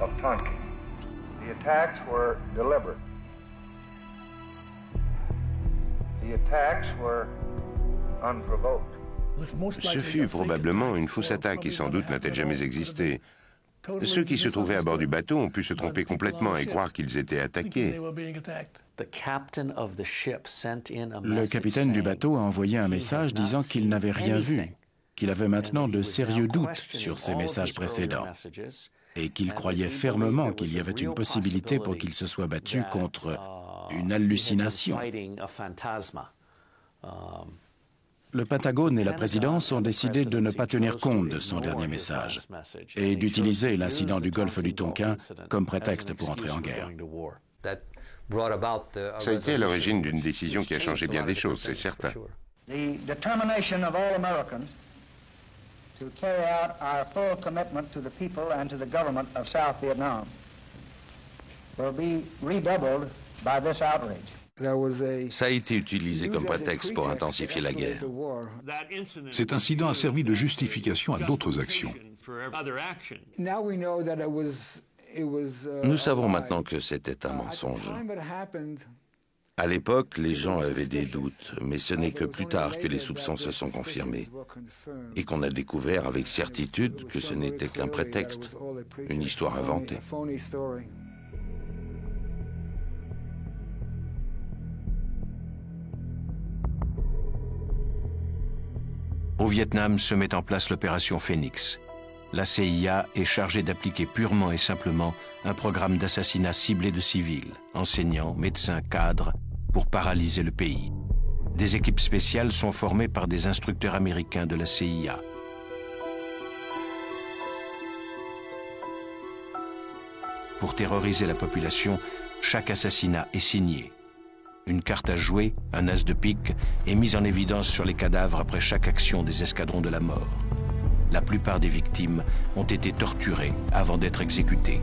of Tonkin. The attacks were deliberate. The attacks were unprovoked. Ce fut probablement une fausse attaque qui sans doute n'a-t-elle jamais existé. Ceux qui se trouvaient à bord du bateau ont pu se tromper complètement et croire qu'ils étaient attaqués. Le capitaine du bateau a envoyé un message disant qu'il n'avait rien vu, qu'il avait maintenant de sérieux doutes sur ses messages précédents et qu'il croyait fermement qu'il y avait une possibilité pour qu'il se soit battu contre une hallucination. Le Pentagone et la présidence ont décidé de ne pas tenir compte de son dernier message et d'utiliser l'incident du golfe du Tonkin comme prétexte pour entrer en guerre. Ça a été à l'origine d'une décision qui a changé bien des choses, c'est certain. The determination of all Americans to carry out our full commitment to the people and to the government of South Vietnam will be redoubled by this outrage. Ça a été utilisé comme prétexte pour intensifier la guerre. Cet incident a servi de justification à d'autres actions. Nous savons maintenant que c'était un mensonge. À l'époque, les gens avaient des doutes, mais ce n'est que plus tard que les soupçons se sont confirmés et qu'on a découvert avec certitude que ce n'était qu'un prétexte, une histoire inventée. Au Vietnam se met en place l'opération Phoenix. La CIA est chargée d'appliquer purement et simplement un programme d'assassinat ciblé de civils, enseignants, médecins, cadres, pour paralyser le pays. Des équipes spéciales sont formées par des instructeurs américains de la CIA. Pour terroriser la population, chaque assassinat est signé. Une carte à jouer, un as de pique, est mise en évidence sur les cadavres après chaque action des escadrons de la mort. La plupart des victimes ont été torturées avant d'être exécutées.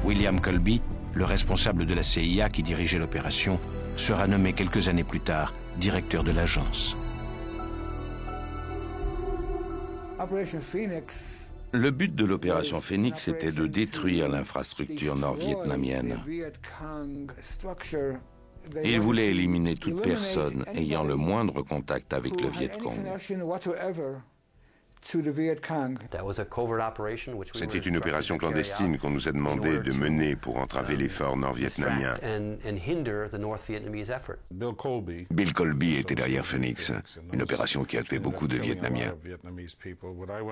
William Colby, le responsable de la CIA qui dirigeait l'opération, sera nommé quelques années plus tard directeur de l'agence. Le but de l'opération Phoenix était de détruire l'infrastructure nord-vietnamienne. Il voulait éliminer toute personne ayant le moindre contact avec le Viet Cong. C'était une opération clandestine qu'on nous a demandé de mener pour entraver l'effort nord-vietnamien. Bill Colby était derrière Phoenix, une opération qui a tué beaucoup de Vietnamiens.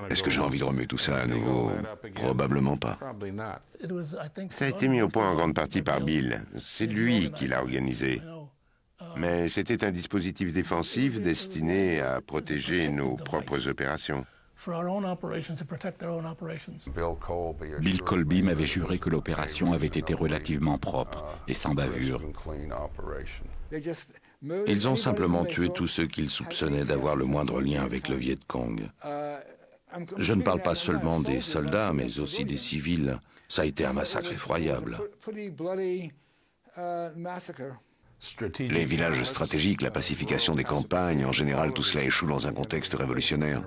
Est-ce que j'ai envie de remuer tout ça à nouveau? Probablement pas. Ça a été mis au point en grande partie par Bill. C'est lui qui l'a organisé. Mais c'était un dispositif défensif destiné à protéger nos propres opérations. Bill Colby m'avait juré que l'opération avait été relativement propre et sans bavure. Ils ont simplement tué tous ceux qu'ils soupçonnaient d'avoir le moindre lien avec le Viet Cong. Je ne parle pas seulement des soldats, mais aussi des civils. Ça a été un massacre effroyable. Les villages stratégiques, la pacification des campagnes, en général, tout cela échoue dans un contexte révolutionnaire.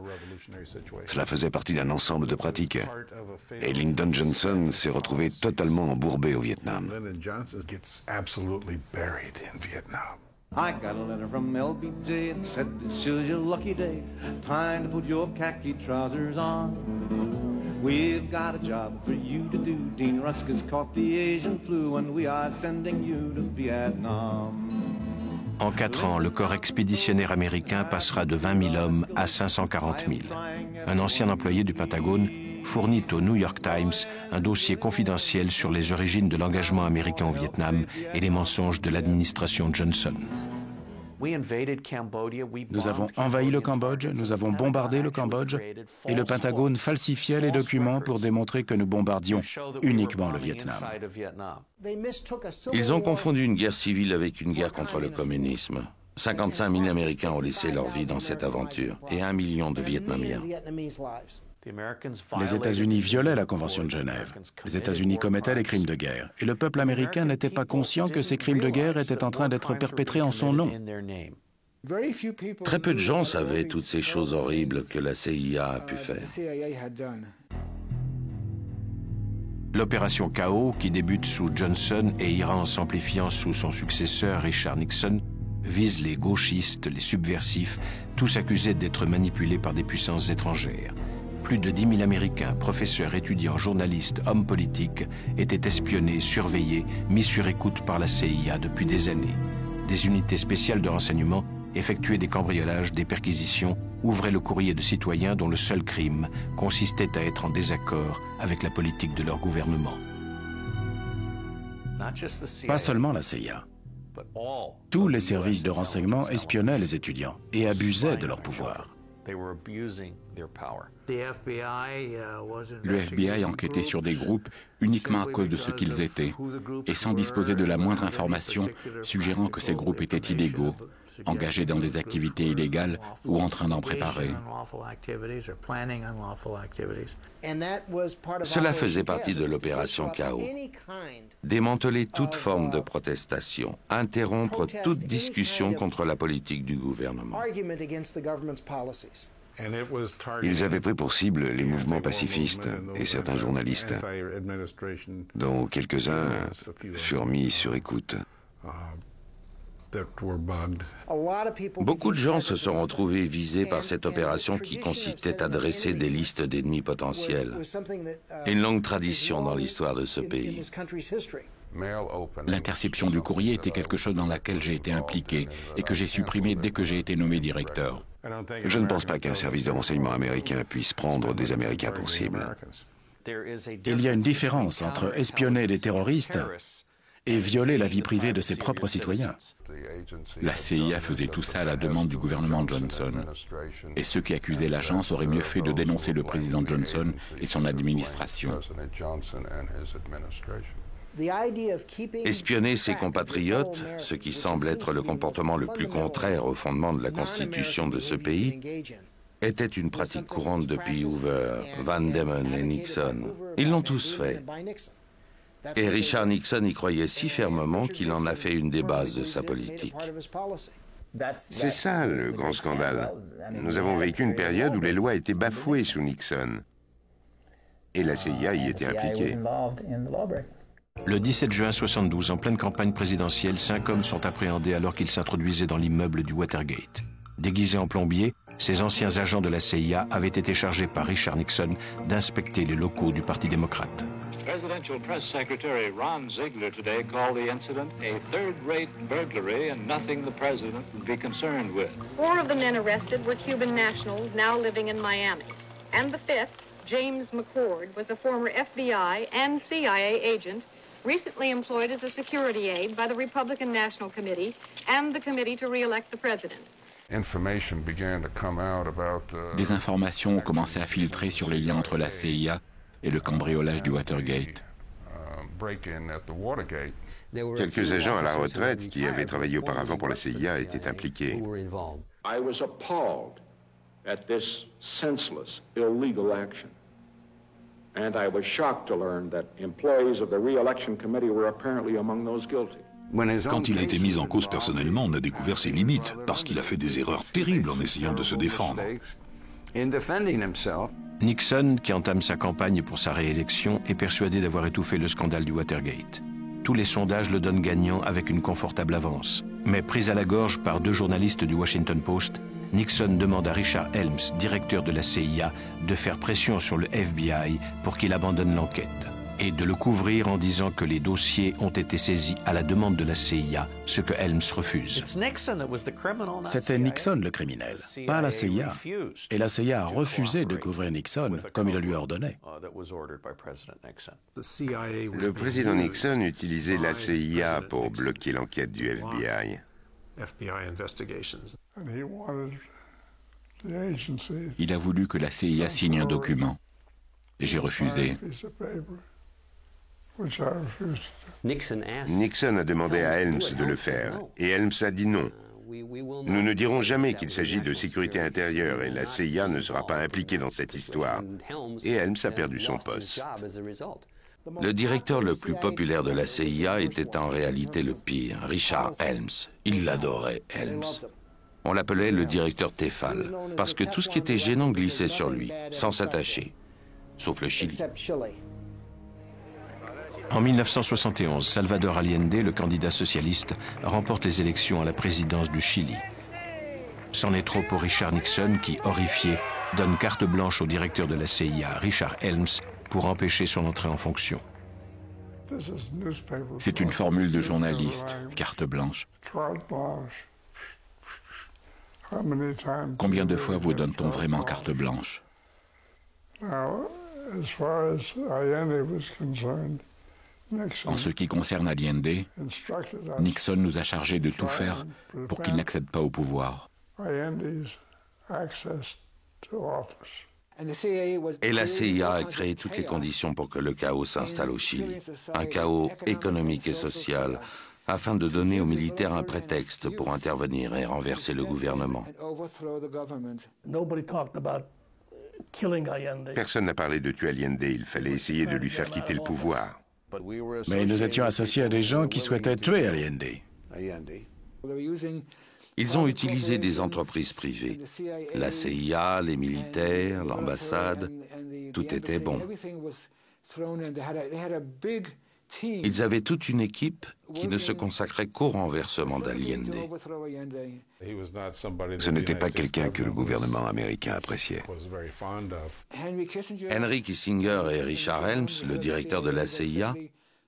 Cela faisait partie d'un ensemble de pratiques. Et Lyndon Johnson s'est retrouvé totalement embourbé au Vietnam. I got a letter from LBJ that said this is your lucky day, time to put your khaki trousers on. We've got a job for you to do. Dean Rusk has caught the Asian flu and we are sending you to Vietnam. En 4 ans, le corps expéditionnaire américain passera de 20 000 hommes à 540 000. Un ancien employé du Pentagone fournit au New York Times un dossier confidentiel sur les origines de l'engagement américain au Vietnam et les mensonges de l'administration Johnson. Nous avons envahi le Cambodge, nous avons bombardé le Cambodge et le Pentagone falsifiait les documents pour démontrer que nous bombardions uniquement le Vietnam. Ils ont confondu une guerre civile avec une guerre contre le communisme. 55 000 Américains ont laissé leur vie dans cette aventure et 1 million de Vietnamiens. Les États-Unis violaient la Convention de Genève. Les États-Unis commettaient des crimes de guerre. Et le peuple américain n'était pas conscient que ces crimes de guerre étaient en train d'être perpétrés en son nom. Très peu de gens savaient toutes ces choses horribles que la CIA a pu faire. L'opération Chaos, qui débute sous Johnson et ira en s'amplifiant sous son successeur Richard Nixon, vise les gauchistes, les subversifs, tous accusés d'être manipulés par des puissances étrangères. Plus de 10 000 Américains, professeurs, étudiants, journalistes, hommes politiques, étaient espionnés, surveillés, mis sur écoute par la CIA depuis des années. Des unités spéciales de renseignement effectuaient des cambriolages, des perquisitions, ouvraient le courrier de citoyens dont le seul crime consistait à être en désaccord avec la politique de leur gouvernement. Pas seulement la CIA. Tous les services de renseignement espionnaient les étudiants et abusaient de leur pouvoir. Le FBI enquêtait sur des groupes uniquement à cause de ce qu'ils étaient et sans disposer de la moindre information suggérant que ces groupes étaient illégaux, engagés dans des activités illégales ou en train d'en préparer. Cela faisait partie de l'opération Chaos. Démanteler toute forme de protestation, interrompre toute discussion contre la politique du gouvernement. Ils avaient pris pour cible les mouvements pacifistes et certains journalistes, dont quelques-uns furent mis sur écoute. Beaucoup de gens se sont retrouvés visés par cette opération qui consistait à dresser des listes d'ennemis potentiels. Une longue tradition dans l'histoire de ce pays. L'interception du courrier était quelque chose dans laquelle j'ai été impliqué et que j'ai supprimé dès que j'ai été nommé directeur. Je ne pense pas qu'un service de renseignement américain puisse prendre des Américains pour cible. Il y a une différence entre espionner des terroristes et violer la vie privée de ses propres citoyens. La CIA faisait tout ça à la demande du gouvernement Johnson. Et ceux qui accusaient l'agence auraient mieux fait de dénoncer le président Johnson et son administration. Espionner ses compatriotes, ce qui semble être le comportement le plus contraire au fondement de la Constitution de ce pays, était une pratique courante depuis Hoover, Van Demon et Nixon. Ils l'ont tous fait. Et Richard Nixon y croyait si fermement qu'il en a fait une des bases de sa politique. C'est ça le grand scandale. Nous avons vécu une période où les lois étaient bafouées sous Nixon. Et la CIA y était impliquée. Le 17 juin 1972, en pleine campagne présidentielle, 5 hommes sont appréhendés alors qu'ils s'introduisaient dans l'immeuble du Watergate. Déguisés en plombiers, ces anciens agents de la CIA avaient été chargés par Richard Nixon d'inspecter les locaux du Parti démocrate. Presidential Press Secretary Ron Ziegler today called the incident a third-rate burglary and nothing the president would be concerned with. 4 of the men arrested were Cuban nationals now living in Miami. And the 5th, James McCord, was a former FBI and CIA agent recently employed as a security aide by the Republican National Committee and the Committee to re-elect the president. Des informations ont commencé à filtrer sur les liens entre la CIA et le cambriolage du Watergate. Quelques agents à la retraite qui avaient travaillé auparavant pour la CIA étaient impliqués. I was appalled at this senseless, illegal action. And I was shocked to learn that employees of the re-election committee were apparently among those guilty. Quand il a été mis en cause personnellement, on a découvert ses limites, parce qu'il a fait des erreurs terribles en essayant de se défendre. Nixon, qui entame sa campagne pour sa réélection, est persuadé d'avoir étouffé le scandale du Watergate. Tous les sondages le donnent gagnant avec une confortable avance. Mais pris à la gorge par 2 journalistes du Washington Post, Nixon demande à Richard Helms, directeur de la CIA, de faire pression sur le FBI pour qu'il abandonne l'enquête et de le couvrir en disant que les dossiers ont été saisis à la demande de la CIA, ce que Helms refuse. C'était Nixon le criminel, pas la CIA. Et la CIA a refusé de couvrir Nixon comme il le lui ordonnait. Le président Nixon utilisait la CIA pour bloquer l'enquête du FBI. Il a voulu que la CIA signe un document. Et j'ai refusé. Nixon a demandé à Helms de le faire, et Helms a dit non. Nous ne dirons jamais qu'il s'agit de sécurité intérieure et la CIA ne sera pas impliquée dans cette histoire. Et Helms a perdu son poste. Le directeur le plus populaire de la CIA était en réalité le pire, Richard Helms. Il l'adorait, Helms. On l'appelait le directeur Tefal, parce que tout ce qui était gênant glissait sur lui, sans s'attacher, sauf le Chili. En 1971, Salvador Allende, le candidat socialiste, remporte les élections à la présidence du Chili. C'en est trop pour Richard Nixon qui, horrifié, donne carte blanche au directeur de la CIA, Richard Helms, pour empêcher son entrée en fonction. C'est une formule de journaliste, carte blanche. Combien de fois vous donne-t-on vraiment carte blanche? En ce qui concerne Allende, Nixon nous a chargés de tout faire pour qu'il n'accède pas au pouvoir. Et la CIA a créé toutes les conditions pour que le chaos s'installe au Chili. Un chaos économique et social, afin de donner aux militaires un prétexte pour intervenir et renverser le gouvernement. Personne n'a parlé de tuer Allende, il fallait essayer de lui faire quitter le pouvoir. Mais nous étions associés à des gens qui souhaitaient tuer Allende. Ils ont utilisé des entreprises privées. La CIA, les militaires, l'ambassade, tout était bon. Ils avaient toute une équipe qui ne se consacrait qu'au renversement d'Allende. Ce n'était pas quelqu'un que le gouvernement américain appréciait. Henry Kissinger et Richard Helms, le directeur de la CIA,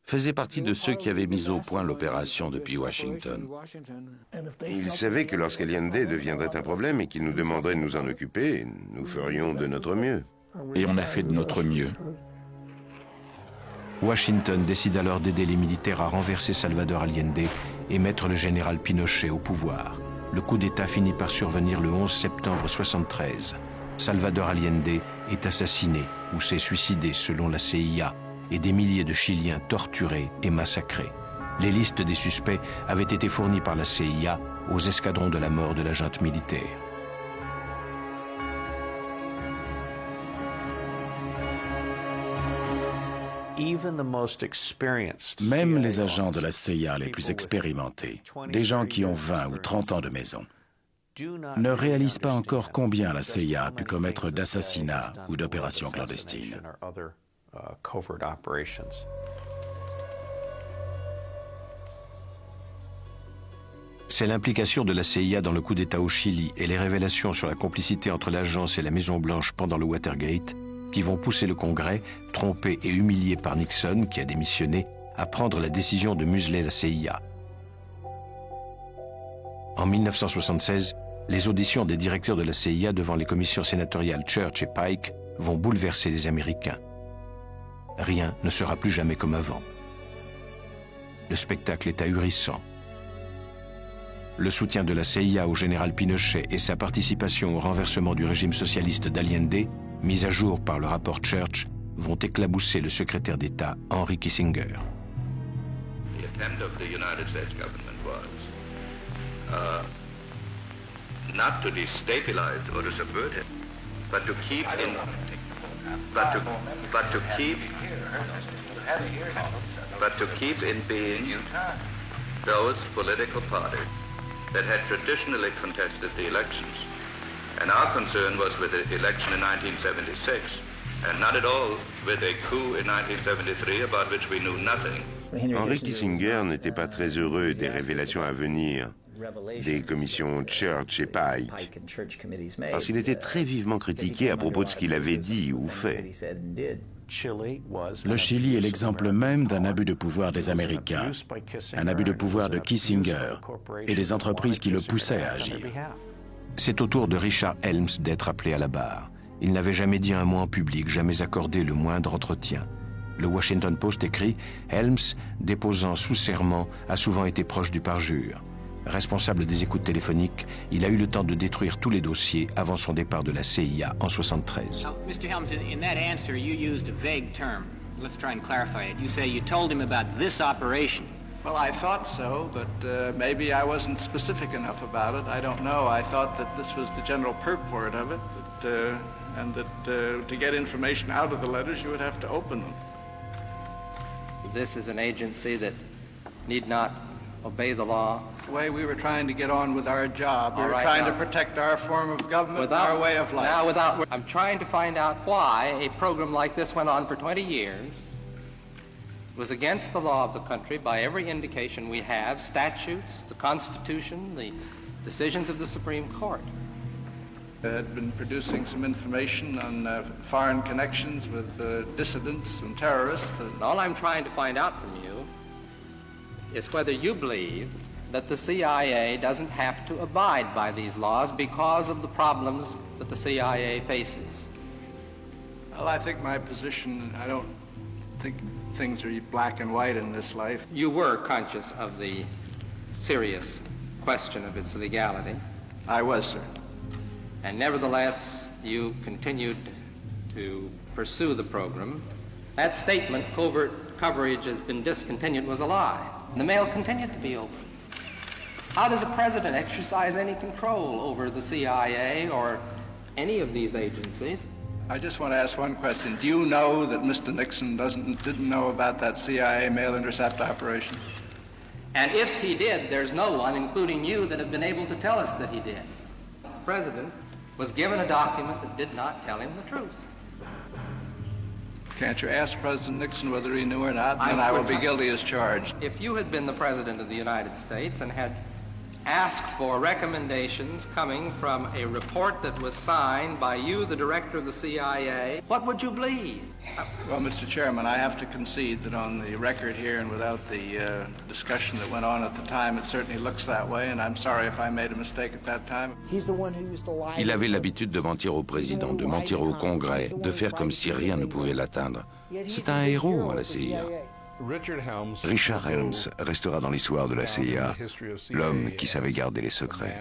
faisaient partie de ceux qui avaient mis au point l'opération depuis Washington. Ils savaient que lorsqu'Allende deviendrait un problème et qu'il nous demanderait de nous en occuper, nous ferions de notre mieux. Et on a fait de notre mieux. Washington décide alors d'aider les militaires à renverser Salvador Allende et mettre le général Pinochet au pouvoir. Le coup d'État finit par survenir le 11 septembre 1973. Salvador Allende est assassiné ou s'est suicidé selon la CIA et des milliers de Chiliens torturés et massacrés. Les listes des suspects avaient été fournies par la CIA aux escadrons de la mort de la junte militaire. Même les agents de la CIA les plus expérimentés, des gens qui ont 20 ou 30 ans de maison, ne réalisent pas encore combien la CIA a pu commettre d'assassinats ou d'opérations clandestines. C'est l'implication de la CIA dans le coup d'État au Chili et les révélations sur la complicité entre l'agence et la Maison-Blanche pendant le Watergate qui vont pousser le Congrès, trompé et humilié par Nixon, qui a démissionné, à prendre la décision de museler la CIA. En 1976, les auditions des directeurs de la CIA devant les commissions sénatoriales Church et Pike vont bouleverser les Américains. Rien ne sera plus jamais comme avant. Le spectacle est ahurissant. Le soutien de la CIA au général Pinochet et sa participation au renversement du régime socialiste d'Allende, mis à jour par le rapport Church, vont éclabousser le secrétaire d'État Henry Kissinger. The attempt of the United States government was not to destabilize or to subvert it, but to keep in, but to keep in being those political parties that had traditionally contested the elections. And our concern was with the election in 1976, and not at all with a coup in 1973 about which we knew nothing. Henry Kissinger n'était pas très heureux des révélations à venir des commissions Church et Pike, parce qu'il était très vivement critiqué à propos de ce qu'il avait dit ou fait. Le Chili est l'exemple même d'un abus de pouvoir des Américains, un abus de pouvoir de Kissinger et des entreprises qui le poussaient à agir. C'est au tour de Richard Helms d'être appelé à la barre. Il n'avait jamais dit un mot en public, jamais accordé le moindre entretien. Le Washington Post écrit « Helms, déposant sous serment, a souvent été proche du parjure. Responsable des écoutes téléphoniques, il a eu le temps de détruire tous les dossiers avant son départ de la CIA en 1973. Mr. Helms, in that answer, you used a vague term. Let's try and clarify it. You say you told him about this operation. Well, I thought so, but maybe I wasn't specific enough about it. I don't know. I thought that this was the general purport of it, and that to get information out of the letters, you would have to open them. This is an agency that need not obey the law. The way we were trying to get on with our job. We were trying to protect our form of government, our way of life. Now, I'm trying to find out why a program like this went on for 20 years. It was against the law of the country by every indication we have, statutes, the Constitution, the decisions of the Supreme Court. Had been producing some information on foreign connections with dissidents and terrorists. And all I'm trying to find out from you is whether you believe that the CIA doesn't have to abide by these laws because of the problems that the CIA faces. Well, I think my position, I don't think things are black and white in this life. You were conscious of the serious question of its legality. I was, sir. And nevertheless, you continued to pursue the program. That statement, covert coverage has been discontinued, was a lie. The mail continued to be open. How does a president exercise any control over the CIA or any of these agencies? I just want to ask one question. Do you know that Mr. Nixon didn't know about that CIA mail intercept operation? And if he did, there's no one, including you, that have been able to tell us that he did. The president was given a document that did not tell him the truth. Can't you ask President Nixon whether he knew or not, and I will be guilty as charged. If you had been the President of the United States and had asked for recommendations coming from a report that was signed by you, the Director of the CIA, what would you believe? Well, Mr. Chairman, I have to concede that on the record here and without the discussion that went on at the time, it certainly looks that way, and I'm sorry if I made a mistake at that time. Il avait l'habitude de mentir au président, de mentir au Congrès, de faire comme si rien ne pouvait l'atteindre. C'est un héros à la CIA. Richard Helms restera dans l'histoire de la CIA, l'homme qui savait garder les secrets.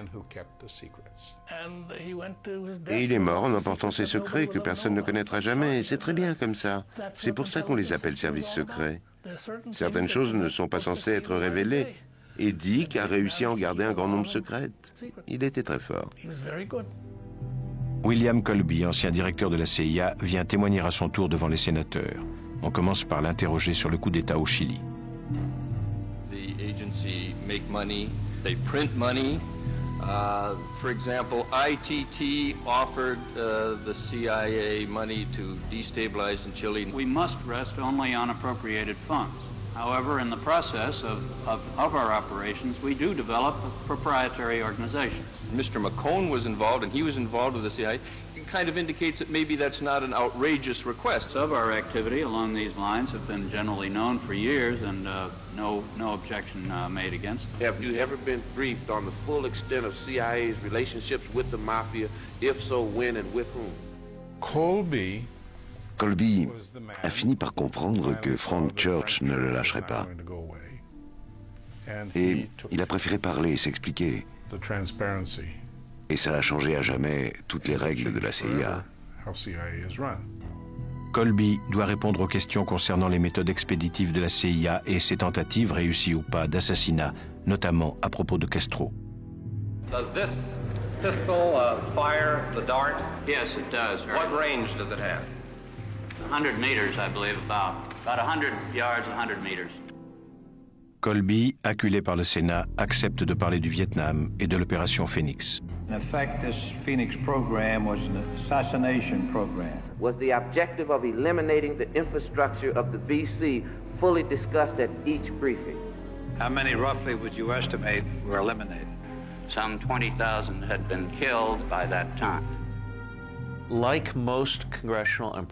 Et il est mort en emportant ses secrets que personne ne connaîtra jamais, et c'est très bien comme ça. C'est pour ça qu'on les appelle services secrets. Certaines choses ne sont pas censées être révélées, et Dick a réussi à en garder un grand nombre secrètes. Il était très fort. William Colby, ancien directeur de la CIA, vient témoigner à son tour devant les sénateurs. On commence par l'interroger sur le coup d'État au Chili. The agency make money, they print money. For example, ITT offered the CIA money to destabilize in Chile. We must rest only on appropriated funds. However, in the process of our operations, we do develop proprietary organizations. Mr. McCone was involved, and he was involved with the CIA. It kind of indicates that maybe that's not an outrageous request. Of our activity along these lines have been generally known for years, and no objection made against them. Have you ever been briefed on the full extent of CIA's relationships with the mafia? If so, when and with whom? Colby a fini par comprendre que Frank Church ne le lâcherait pas. Et il a préféré parler et s'expliquer. Et ça a changé à jamais toutes les règles de la CIA. Colby doit répondre aux questions concernant les méthodes expéditives de la CIA et ses tentatives, réussies ou pas, d'assassinat, notamment à propos de Castro. Does this pistol fire the dart? Yes, it does. What range does it have? 100 meters, I believe, about 100 yards, 100 meters. Colby, acculé par le Sénat, accepte de parler du Vietnam et de l'opération Phoenix. In effect, this Phoenix program was an assassination program. Was the objective of eliminating the infrastructure of the VC fully discussed at each briefing? How many roughly would you estimate were eliminated? some 20,000 had been killed by that time.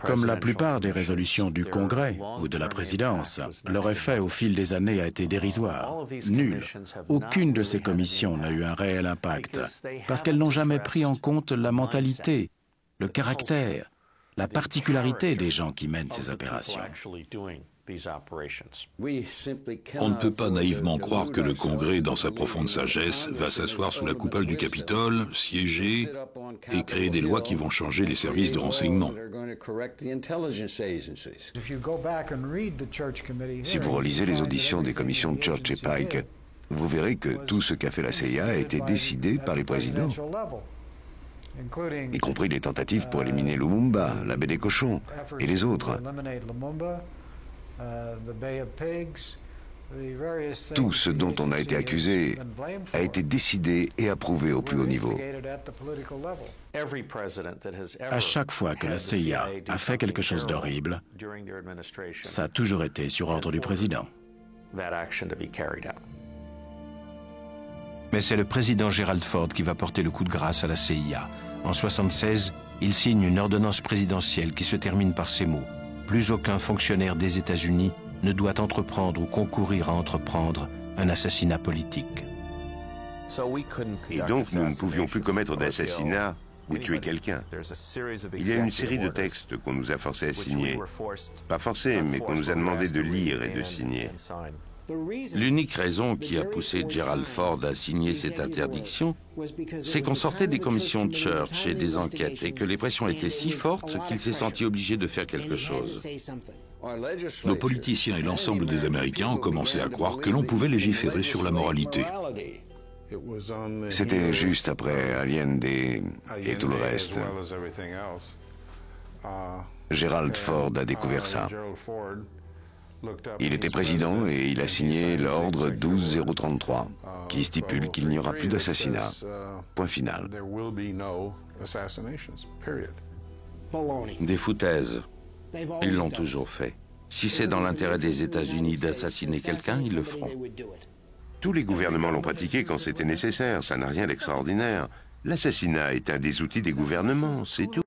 Comme la plupart des résolutions du Congrès ou de la présidence, leur effet au fil des années a été dérisoire. Nul. Aucune de ces commissions n'a eu un réel impact, parce qu'elles n'ont jamais pris en compte la mentalité, le caractère, la particularité des gens qui mènent ces opérations. On ne peut pas naïvement croire que le Congrès, dans sa profonde sagesse, va s'asseoir sous la coupole du Capitole, siéger et créer des lois qui vont changer les services de renseignement. Si vous relisez les auditions des commissions Church et Pike, vous verrez que tout ce qu'a fait la CIA a été décidé par les présidents, y compris les tentatives pour éliminer Lumumba, la baie des cochons et les autres. Tout ce dont on a été accusé a été décidé et approuvé au plus haut niveau. À chaque fois que la CIA a fait quelque chose d'horrible, ça a toujours été sur ordre du président. Mais c'est le président Gerald Ford qui va porter le coup de grâce à la CIA. En 1976, il signe une ordonnance présidentielle qui se termine par ces mots. Plus aucun fonctionnaire des États-Unis ne doit entreprendre ou concourir à entreprendre un assassinat politique. Et donc, nous ne pouvions plus commettre d'assassinat ou tuer quelqu'un. Il y a une série de textes qu'on nous a forcés à signer. Pas forcés, mais qu'on nous a demandé de lire et de signer. L'unique raison qui a poussé Gerald Ford à signer cette interdiction, c'est qu'on sortait des commissions de Church et des enquêtes et que les pressions étaient si fortes qu'il s'est senti obligé de faire quelque chose. Nos politiciens et l'ensemble des Américains ont commencé à croire que l'on pouvait légiférer sur la moralité. C'était juste après Allende et tout le reste. Gerald Ford a découvert ça. Il était président et il a signé l'ordre 12033, qui stipule qu'il n'y aura plus d'assassinat. Point final. Des foutaises. Ils l'ont toujours fait. Si c'est dans l'intérêt des États-Unis d'assassiner quelqu'un, ils le feront. Tous les gouvernements l'ont pratiqué quand c'était nécessaire, ça n'a rien d'extraordinaire. L'assassinat est un des outils des gouvernements, c'est tout.